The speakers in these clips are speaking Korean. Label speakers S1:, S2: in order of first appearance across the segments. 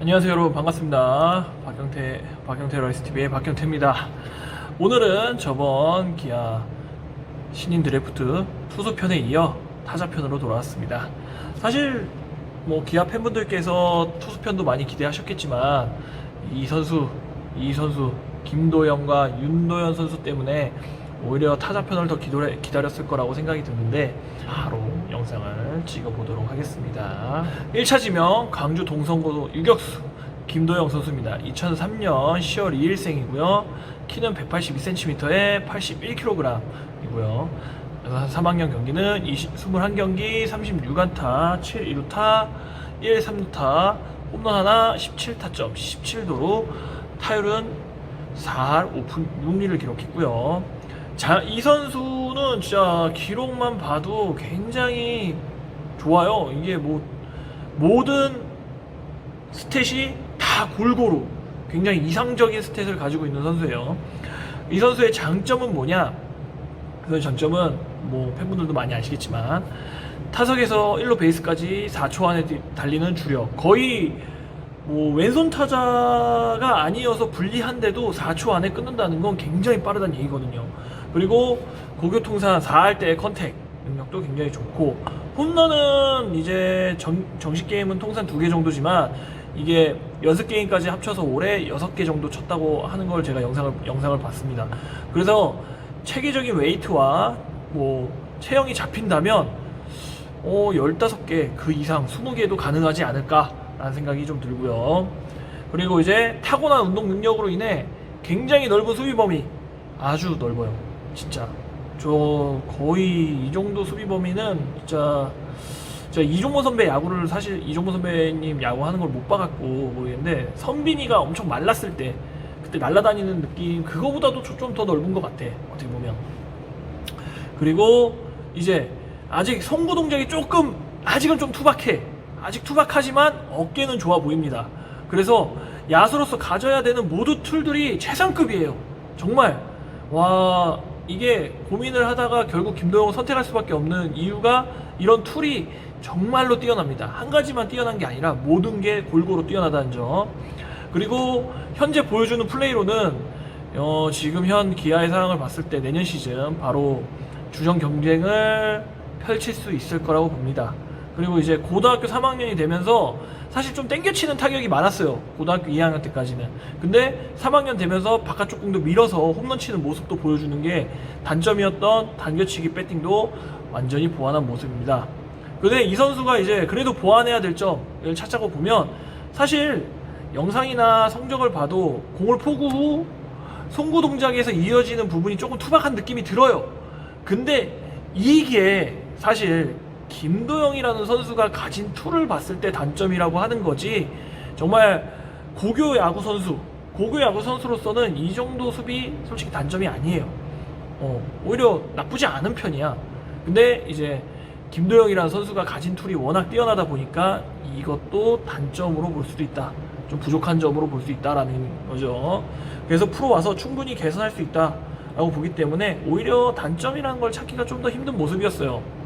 S1: 안녕하세요 여러분, 반갑습니다. 박경태 라이스TV의 박경태입니다. 오늘은 저번 기아 신인 드래프트 투수편에 이어 타자편으로 돌아왔습니다. 사실 기아 팬분들께서 투수편도 많이 기대하셨겠지만 이 선수 김도영과 윤도현 선수 때문에 오히려 타자편을 더 기다렸을 거라고 생각이 드는데 바로 영상을 찍어보도록 하겠습니다. 1차 지명 광주 동성고 유격수 김도영 선수입니다. 2003년 10월 2일생이고요. 키는 182cm에 81kg이고요. 3학년 경기는 21경기 36안타 7이루타 1-3루타 홈런 하나 17타점 17도로 타율은 4할 5푼 6리를 기록했고요. 자, 이 선수는 진짜 기록만 봐도 굉장히 좋아요. 이게 모든 스탯이 다 골고루 굉장히 이상적인 스탯을 가지고 있는 선수예요. 이 선수의 장점은 뭐냐? 그 장점은 팬분들도 많이 아시겠지만 타석에서 1루 베이스까지 4초 안에 달리는 주력, 거의 왼손 타자가 아니어서 불리한데도 4초 안에 끊는다는 건 굉장히 빠르다는 얘기거든요. 그리고 고교통산 4할 때의 컨택 능력도 굉장히 좋고, 홈런은 이제 정식 게임은 통산 2개 정도지만 이게 연습 게임까지 합쳐서 올해 6개 정도 쳤다고 하는 걸 제가 영상을 봤습니다. 그래서 체계적인 웨이트와 체형이 잡힌다면 15개 그 이상 20개도 가능하지 않을까 라는 생각이 좀 들고요. 그리고 이제 타고난 운동 능력으로 인해 굉장히 넓은 수비 범위, 아주 넓어요. 진짜 저 거의 이 정도 수비 범위는 진짜 이종범 선배 야구를, 사실 이종범 선배님 야구하는 걸 못 봐갖고 모르겠는데, 선빈이가 엄청 말랐을 때 그때 날아다니는 느낌, 그거보다도 좀 더 넓은 것 같아, 어떻게 보면. 그리고 이제 아직 송구 동작이 아직은 좀 투박해. 아직 투박하지만 어깨는 좋아 보입니다. 그래서 야수로서 가져야 되는 모든 툴들이 최상급이에요. 정말 이게 고민을 하다가 결국 김도영을 선택할 수밖에 없는 이유가 이런 툴이 정말로 뛰어납니다. 한 가지만 뛰어난 게 아니라 모든 게 골고루 뛰어나다는 점. 그리고 현재 보여주는 플레이로는 지금 현 기아의 상황을 봤을 때 내년 시즌 바로 주전 경쟁을 펼칠 수 있을 거라고 봅니다. 그리고 이제 고등학교 3학년이 되면서 사실 좀 땡겨치는 타격이 많았어요. 고등학교 2학년 때까지는. 근데 3학년 되면서 바깥쪽 공도 밀어서 홈런 치는 모습도 보여주는 게 단점이었던 당겨치기 배팅도 완전히 보완한 모습입니다. 근데 이 선수가 이제 그래도 보완해야 될 점을 찾자고 보면, 사실 영상이나 성적을 봐도 공을 포구 후 송구 동작에서 이어지는 부분이 조금 투박한 느낌이 들어요. 근데 이게 사실 김도영이라는 선수가 가진 툴을 봤을 때 단점이라고 하는 거지, 정말 고교 야구 선수로서는 이 정도 수비 솔직히 단점이 아니에요. 오히려 나쁘지 않은 편이야. 근데 이제 김도영이라는 선수가 가진 툴이 워낙 뛰어나다 보니까 이것도 단점으로 볼 수도 있다, 좀 부족한 점으로 볼 수 있다라는 거죠. 그래서 프로 와서 충분히 개선할 수 있다 라고 보기 때문에 오히려 단점이라는 걸 찾기가 좀 더 힘든 모습이었어요.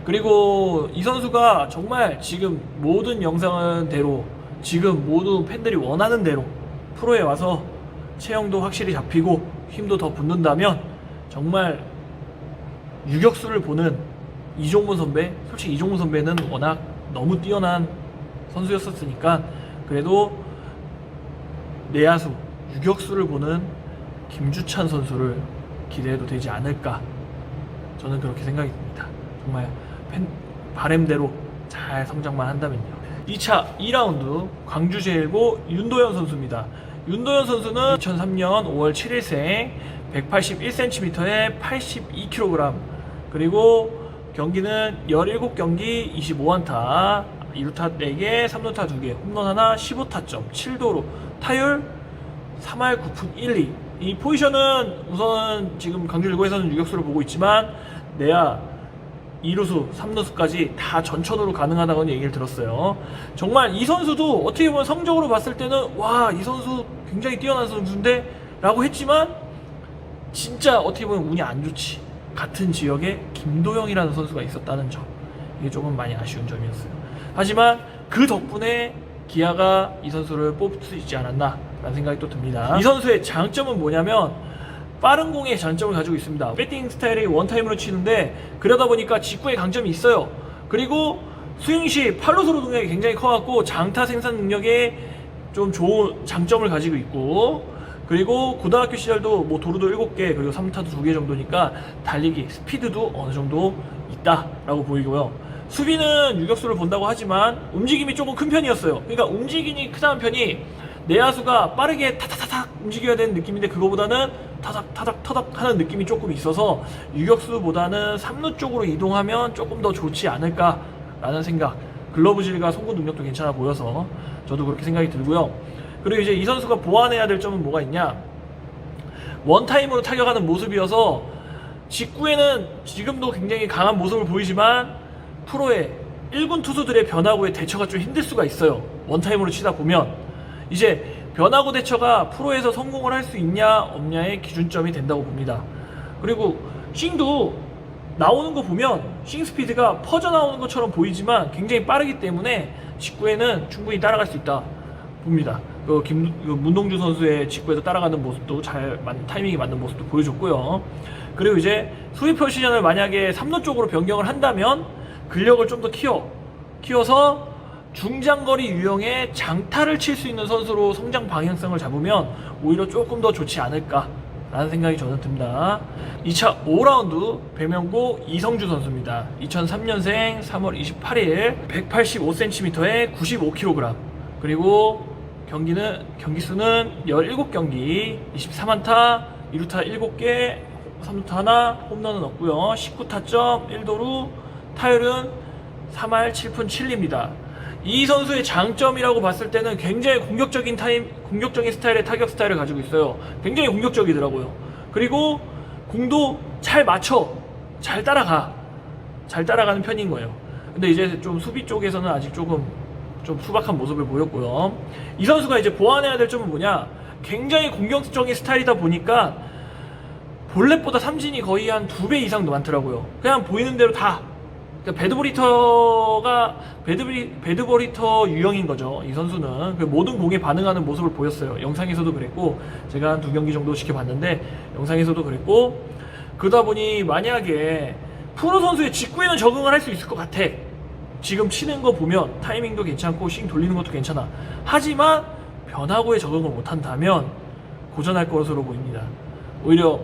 S1: 그리고 이 선수가 정말 지금 모든 영상대로, 지금 모든 팬들이 원하는 대로 프로에 와서 체형도 확실히 잡히고 힘도 더 붙는다면 정말 유격수를 보는 이종범 선배, 솔직히 이종범 선배는 워낙 너무 뛰어난 선수였었으니까 그래도 내야수 유격수를 보는 김주찬 선수를 기대해도 되지 않을까, 저는 그렇게 생각이 듭니다. 정말 바램대로 잘 성장만 한다면요. 2차 2라운드 광주 제일고 윤도현 선수입니다. 윤도현 선수는 2003년 5월 7일생 181cm에 82kg, 그리고 경기는 17경기 25안타 2루타 4개 3루타 2개 홈런 하나 15타점 7도로 타율 3할 9푼 1리. 이 포지션은 우선 지금 광주 일고에서는 유격수를 보고 있지만 내야 2루수, 3루수까지 다 전천후로 가능하다는 얘기를 들었어요. 정말 이 선수도 어떻게 보면 성적으로 봤을 때는 이 선수 굉장히 뛰어난 선수인데 라고 했지만, 진짜 어떻게 보면 운이 안 좋지. 같은 지역에 김도영이라는 선수가 있었다는 점, 이게 조금 많이 아쉬운 점이었어요. 하지만 그 덕분에 기아가 이 선수를 뽑을 수 있지 않았나 라는 생각이 또 듭니다. 이 선수의 장점은 뭐냐면 빠른 공의 장점을 가지고 있습니다. 배팅 스타일이 원타임으로 치는데 그러다 보니까 직구의 강점이 있어요. 그리고 스윙 시 팔로스로 능력이 굉장히 커갖고 장타 생산 능력에 좀 좋은 장점을 가지고 있고, 그리고 고등학교 시절도 뭐 도루도 7개 그리고 3루타도 2개 정도니까 달리기 스피드도 어느 정도 있다라고 보이고요. 수비는 유격수를 본다고 하지만 움직임이 조금 큰 편이었어요. 그러니까 움직임이 크다는 편이 내야수가 빠르게 타닥타닥 움직여야 되는 느낌인데 그거보다는 타닥타닥 하는 느낌이 조금 있어서 유격수보다는 3루 쪽으로 이동하면 조금 더 좋지 않을까라는 생각. 글러브질과 송구 능력도 괜찮아 보여서 저도 그렇게 생각이 들고요. 그리고 이제 이 선수가 보완해야 될 점은 뭐가 있냐, 원타임으로 타격하는 모습이어서 직구에는 지금도 굉장히 강한 모습을 보이지만 프로의 1군 투수들의 변화구의 대처가 좀 힘들 수가 있어요. 원타임으로 치다 보면 이제 변화구 대처가 프로에서 성공을 할 수 있냐 없냐의 기준점이 된다고 봅니다. 그리고 싱도 나오는 거 보면 싱 스피드가 퍼져나오는 것처럼 보이지만 굉장히 빠르기 때문에 직구에는 충분히 따라갈 수 있다 봅니다. 문동주 선수의 직구에서 따라가는 모습도 타이밍이 맞는 모습도 보여줬고요. 그리고 이제 수비 포지션을 만약에 3루 쪽으로 변경을 한다면 근력을 좀 더 키워서 중장거리 유형의 장타를 칠 수 있는 선수로 성장 방향성을 잡으면 오히려 조금 더 좋지 않을까라는 생각이 저는 듭니다. 2차 5라운드 배명고 이성주 선수입니다. 2003년생 3월 28일 185cm에 95kg, 그리고 경기수는 17경기 23안타 2루타 7개 3루타 하나, 홈런은 없고요. 19타점 1도루, 타율은 3할 7푼 7리입니다. 이 선수의 장점이라고 봤을 때는 굉장히 공격적인 스타일의 타격 스타일을 가지고 있어요. 굉장히 공격적이더라고요. 그리고 공도 잘 맞춰, 잘 따라가는 편인 거예요. 근데 이제 좀 수비 쪽에서는 아직 조금 수박한 모습을 보였고요. 이 선수가 이제 보완해야 될 점은 뭐냐, 굉장히 공격적인 스타일이다 보니까 볼넷보다 삼진이 거의 한 2배 이상도 많더라고요. 그냥 보이는 대로 다 배드버리터 유형인 거죠. 이 선수는 모든 공에 반응하는 모습을 보였어요. 영상에서도 그랬고, 제가 한 2경기 정도 지켜봤는데 영상에서도 그랬고, 그러다 보니 만약에 프로 선수의 직구에는 적응을 할 수 있을 것 같아. 지금 치는 거 보면 타이밍도 괜찮고 싱 돌리는 것도 괜찮아. 하지만 변화구에 적응을 못한다면 고전할 것으로 보입니다. 오히려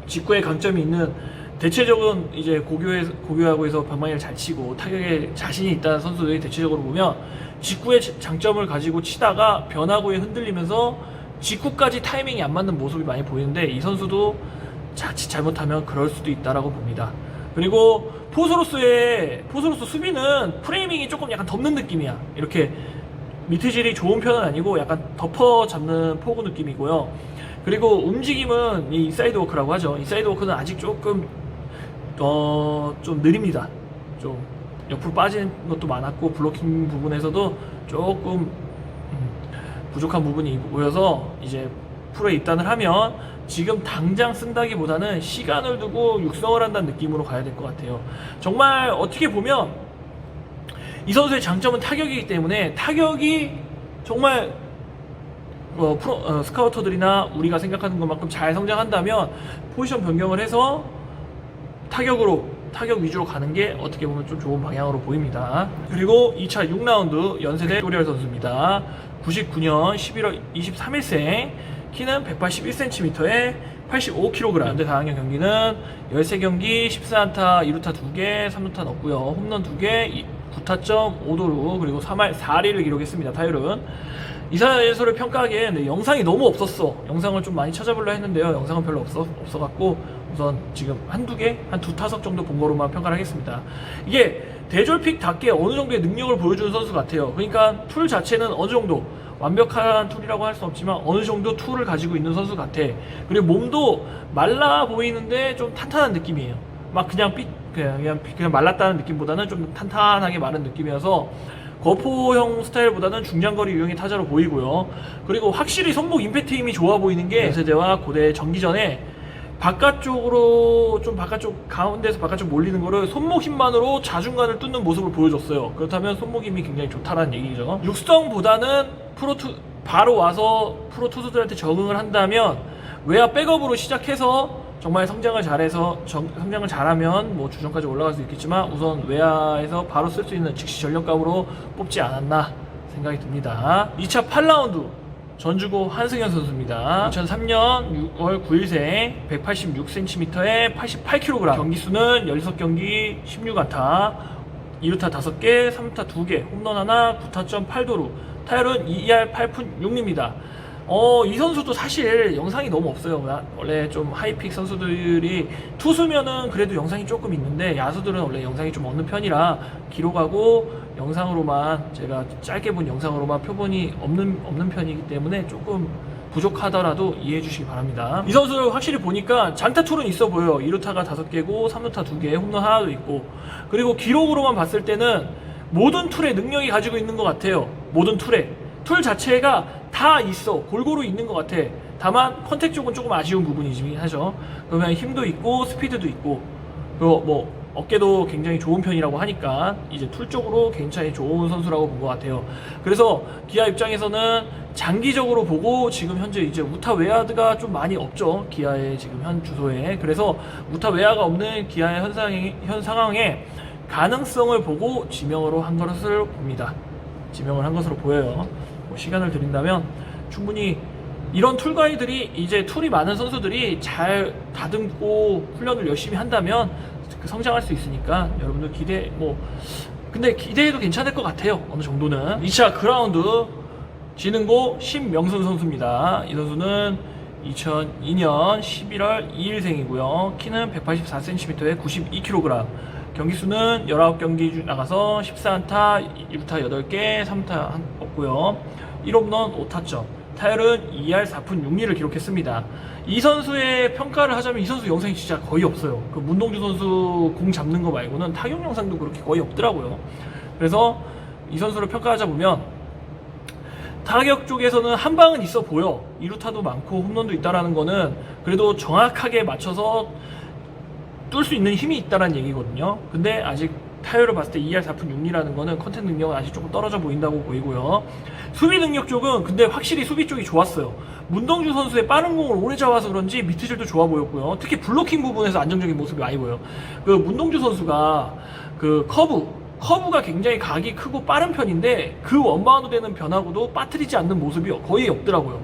S1: 직구에 강점이 있는, 대체적인 이제 고교야구에서 방망이를 잘 치고 타격에 자신이 있다는 선수들이 대체적으로 보면 직구의 장점을 가지고 치다가 변화구에 흔들리면서 직구까지 타이밍이 안 맞는 모습이 많이 보이는데, 이 선수도 자칫 잘못하면 그럴 수도 있다라고 봅니다. 그리고 포수로서 수비는 프레이밍이 조금 약간 덮는 느낌이야. 이렇게 밑에질이 좋은 편은 아니고 약간 덮어 잡는 포구 느낌이고요. 그리고 움직임은 이 인사이드 워크라고 하죠. 인사이드 워크는 아직 조금 좀 느립니다. 좀 옆으로 빠지는 것도 많았고 블로킹 부분에서도 조금 부족한 부분이 보여서 이제 프로에 입단을 하면 지금 당장 쓴다기보다는 시간을 두고 육성을 한다는 느낌으로 가야 될 것 같아요. 정말 어떻게 보면 이 선수의 장점은 타격이기 때문에, 타격이 정말 스카우터들이나 우리가 생각하는 것만큼 잘 성장한다면 포지션 변경을 해서 타격 위주로 가는 게 어떻게 보면 좀 좋은 방향으로 보입니다. 그리고 2차 6라운드 연세대 조리얼 선수입니다. 99년 11월 23일생, 키는 181cm에 85kg. 연대 4학년 경기는 13경기 14안타 2루타 2개 3루타 넣었고요. 홈런 2개 9타점 5도루 그리고 3할 4리를 기록했습니다. 타율은 이사예술을 평가하기엔 영상이 너무 없었어. 영상을 좀 많이 찾아보려 했는데요, 영상은 별로 없어갖고 우선 지금 한두 타석 정도 본 거로만 평가를 하겠습니다. 이게 대졸픽답게 어느 정도의 능력을 보여주는 선수 같아요. 그러니까 툴 자체는 어느 정도 완벽한 툴이라고 할 수 없지만 어느 정도 툴을 가지고 있는 선수 같아. 그리고 몸도 말라 보이는데 좀 탄탄한 느낌이에요. 막 그냥 말랐다는 느낌보다는 좀 탄탄하게 마른 느낌이어서 거포형 스타일보다는 중장거리 유형의 타자로 보이고요. 그리고 확실히 손목 임팩트 힘이 좋아 보이는 게 연세대와 고대 정기전에 바깥쪽으로 좀 바깥쪽 가운데서 바깥쪽 몰리는 거를 손목 힘만으로 자중간을 뚫는 모습을 보여줬어요. 그렇다면 손목 힘이 굉장히 좋다라는 얘기죠. 육성보다는 바로 와서 프로 투수들한테 적응을 한다면 외야 백업으로 시작해서 정말 성장을 잘하면 뭐 주전까지 올라갈 수 있겠지만 우선 외야에서 바로 쓸 수 있는 즉시 전력감으로 뽑지 않았나 생각이 듭니다. 2차 8라운드 전주고 한승현 선수입니다. 2003년 6월 9일생 186cm에 88kg, 경기수는 16경기 16안타 2루타 5개 3루타 2개 홈런 하나 9타점 8도루 타율은 2할 8푼 6리입니다. 이 선수도 사실 영상이 너무 없어요. 원래 좀 하이픽 선수들이 투수면은 그래도 영상이 조금 있는데 야수들은 원래 영상이 좀 없는 편이라 기록하고 영상으로만 제가 짧게 본 영상으로만 표본이 없는 편이기 때문에 조금 부족하더라도 이해해 주시기 바랍니다. 이 선수를 확실히 보니까 장타 툴은 있어 보여요. 2루타가 5개고 3루타 2개 홈런 하나도 있고, 그리고 기록으로만 봤을 때는 모든 툴의 능력이 가지고 있는 것 같아요. 모든 툴 자체가 다 있어, 골고루 있는 것 같아. 다만 컨택 쪽은 조금 아쉬운 부분이긴 하죠. 그러면 힘도 있고 스피드도 있고, 그리고 뭐 어깨도 굉장히 좋은 편이라고 하니까 이제 툴 쪽으로 굉장히 좋은 선수라고 본 것 같아요. 그래서 기아 입장에서는 장기적으로 보고 지금 현재 이제 우타 외야드가 좀 많이 없죠, 기아의 지금 현 주소에. 그래서 우타 외야가 없는 기아의 현 상황에 가능성을 보고 지명으로 한 것을 봅니다. 지명을 한 것으로 보여요. 뭐 시간을 드린다면 충분히 이런 툴가이들이, 이제 툴이 많은 선수들이 잘 다듬고 훈련을 열심히 한다면 성장할 수 있으니까 여러분들 근데 기대해도 괜찮을 것 같아요. 어느 정도는. 2차 그라운드 지능고 신명순 선수입니다. 이 선수는 2002년 11월 2일생이고요. 키는 184cm에 92kg. 경기수는 19경기 나가서 14안타, 2루타 8개, 3루타 없고요. 1홈런 5타점. 타율은 2할 4푼 6리를 기록했습니다. 이 선수의 평가를 하자면 이 선수 영상이 진짜 거의 없어요. 그 문동주 선수 공 잡는 거 말고는 타격 영상도 그렇게 거의 없더라고요. 그래서 이 선수를 평가하자 보면 타격 쪽에서는 한 방은 있어 보여. 2루타도 많고 홈런도 있다라는 거는 그래도 정확하게 맞춰서 뚫을 수 있는 힘이 있다라는 얘기거든요. 근데 아직 타율을 봤을 때 2할 4푼 6리라는 거는 컨택 능력은 아직 조금 떨어져 보인다고 보이고요. 수비 능력 쪽은 근데 확실히 수비 쪽이 좋았어요. 문동주 선수의 빠른 공을 오래 잡아서 그런지 미트질도 좋아 보였고요. 특히 블로킹 부분에서 안정적인 모습이 많이 보여요. 그 문동주 선수가 그 커브가 굉장히 각이 크고 빠른 편인데 그 원바운드 되는 변화구도 빠뜨리지 않는 모습이 거의 없더라고요.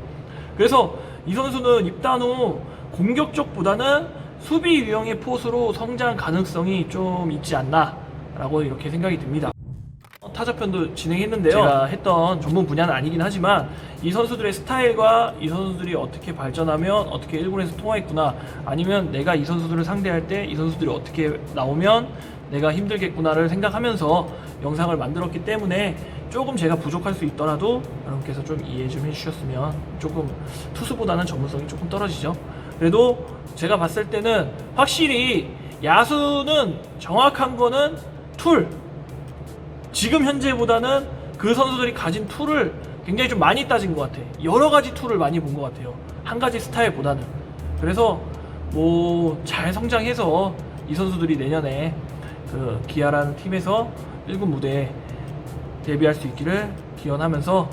S1: 그래서 이 선수는 입단 후 공격 쪽보다는 수비 유형의 포수로 성장 가능성이 좀 있지 않나 라고 이렇게 생각이 듭니다. 타자편도 진행했는데요. 제가 했던 전문 분야는 아니긴 하지만 이 선수들의 스타일과 이 선수들이 어떻게 발전하면 어떻게 1군에서 통하겠구나, 아니면 내가 이 선수들을 상대할 때 이 선수들이 어떻게 나오면 내가 힘들겠구나를 생각하면서 영상을 만들었기 때문에 조금 제가 부족할 수 있더라도 여러분께서 좀 이해 좀 해주셨으면, 조금 투수보다는 전문성이 조금 떨어지죠. 그래도 제가 봤을 때는 확실히 야수는 정확한 거는 툴, 지금 현재보다는 그 선수들이 가진 툴을 굉장히 좀 많이 따진 것 같아. 여러 가지 툴을 많이 본 것 같아요. 한 가지 스타일보다는. 그래서 뭐 잘 성장해서 이 선수들이 내년에 그 기아라는 팀에서 1군 무대에 데뷔할 수 있기를 기원하면서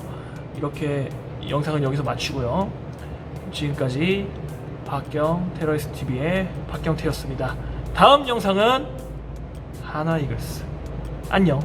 S1: 이렇게 영상은 여기서 마치고요. 지금까지 박경 테러리스트 TV의 박경태였습니다. 다음 영상은 하나 이글스. 안녕.